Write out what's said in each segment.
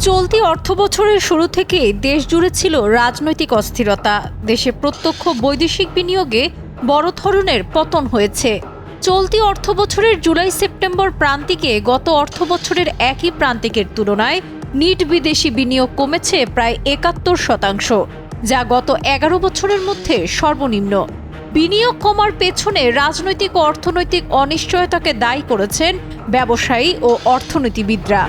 চলতি অর্থবছরের শুরু থেকে দেশ জুড়ে ছিল রাজনৈতিক অস্থিরতা। দেশে প্রত্যক্ষ বৈদেশিক বিনিয়োগে বড় ধরনের পতন হয়েছে। চলতি অর্থবছরের জুলাই সেপ্টেম্বর প্রান্তিকে গত অর্থবছরের একই প্রান্তিকের তুলনায় নিট বিদেশি বিনিয়োগ কমেছে প্রায় ৭১%, যা গত ১১ বছরের মধ্যে সর্বনিম্ন। বিনিয়োগ কমার পেছনে রাজনৈতিক ও অর্থনৈতিক অনিশ্চয়তাকে দায়ী করেছেন ব্যবসায়ী ও অর্থনীতিবিদরা।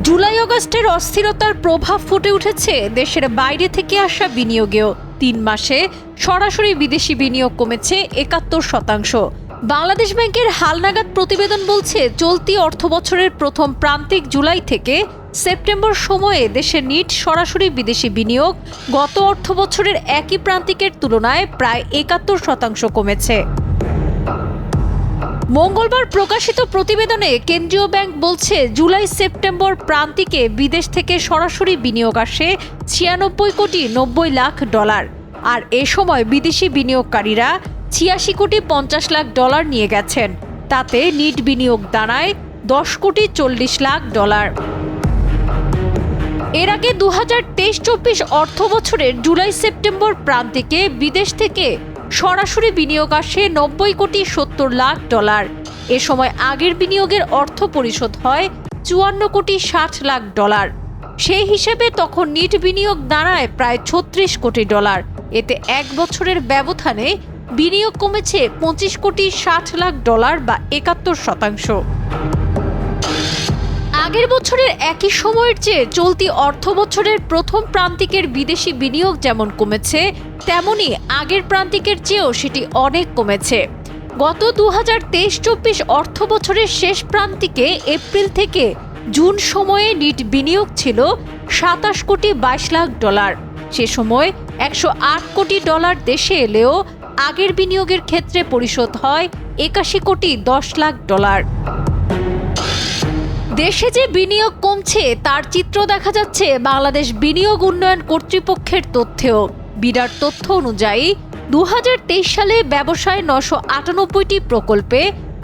জুলাই আগস্টের অস্থিরতার প্রভাব ফুটে উঠেছে দেশের বাইরে থেকে আসা বিনিয়োগেও। ৩ মাসে সরাসরি বিদেশি বিনিয়োগ কমেছে ৭১%। বাংলাদেশ ব্যাংকের হালনাগাদ প্রতিবেদন বলছে, চলতি অর্থবছরের প্রথম প্রান্তিক জুলাই থেকে সেপ্টেম্বর সময়ে দেশের নিট সরাসরি বিদেশি বিনিয়োগ গত অর্থবছরের একই প্রান্তিকের তুলনায় প্রায় ৭১% কমেছে। মঙ্গলবার প্রকাশিত প্রতিবেদনে কেন্দ্রীয় ব্যাংক বলছে, জুলাই সেপ্টেম্বর প্রান্তিকে বিদেশ থেকে সরাসরি বিনিয়োগ আসে ৯৬ কোটি ৯০ লাখ ডলার। আর এ সময় বিদেশি বিনিয়োগকারীরা ৮৬ কোটি ৫০ লাখ ডলার নিয়ে গেছেন। তাতে নিট বিনিয়োগ দাঁড়ায় ১০ কোটি ৪০ লাখ ডলার। এর আগে ২০২৩-২৪ অর্থবছরের জুলাই সেপ্টেম্বর প্রান্তিকে বিদেশ থেকে সরাসরি বিনিয়োগ আসে ৯০ কোটি ৭০ লাখ ডলার। এ সময় আগের বিনিয়োগের অর্থ পরিশোধ হয় ৫৪ কোটি ৬০ লাখ ডলার। সেই হিসেবে তখন নিট বিনিয়োগ দাঁড়ায় প্রায় ৩৬ কোটি ডলার। এতে এক বছরের ব্যবধানে বিনিয়োগ কমেছে ২৫ কোটি ৬০ লাখ ডলার বা ৭১%। আগের বছরের একই সময়ের চেয়ে চলতি অর্থবছরের প্রথম প্রান্তিকের বিদেশি বিনিয়োগ যেমন কমেছে, তেমনি আগের প্রান্তিকের চেয়েও সেটি অনেক কমেছে। গত ২০২৩-২৪ অর্থবছরের শেষ প্রান্তিকে এপ্রিল থেকে জুন সময়ে নিট বিনিয়োগ ছিল ২৭ কোটি ২২ লাখ ডলার। সে সময় ১০৮ কোটি ডলার দেশে এলেও আগের বিনিয়োগের ক্ষেত্রে পরিশোধ হয় ৮১ কোটি ১০ লাখ ডলার। দেশে যে বিনিয়োগ কমছে তার চিত্র দেখা যাচ্ছে বাংলাদেশ বিনিয়োগ উন্নয়ন কর্তৃপক্ষের তথ্যেও। বিডার তথ্য অনুযায়ী ২০২৩ সালে ব্যবসায় ৯৯৮টি প্রকল্পে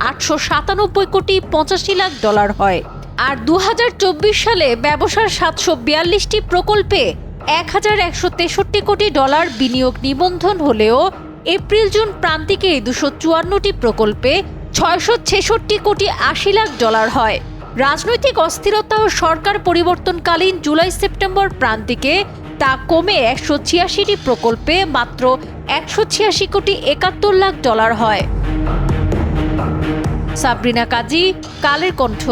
৮৯৭ কোটি ৮৫ লাখ ডলার হয়। আর ২০২৪ সালে ব্যবসার ৭৪২টি প্রকল্পে ১১৬৩ কোটি ডলার বিনিয়োগ নিবন্ধন হলেও এপ্রিল জুন প্রান্তিকে ২৫৪টি প্রকল্পে ৬৬৬ কোটি ৮০ লাখ ডলার হয়। রাজনৈতিক অস্থিরতা ও সরকার পরিবর্তনকালীন জুলাই সেপ্টেম্বর প্রান্তিকে তা কমে ১৮৬টি প্রকল্পে মাত্র ১৮৬ কোটি ৭১ লাখ ডলার হয়। সাবরিনা কাজী, কালের কণ্ঠ।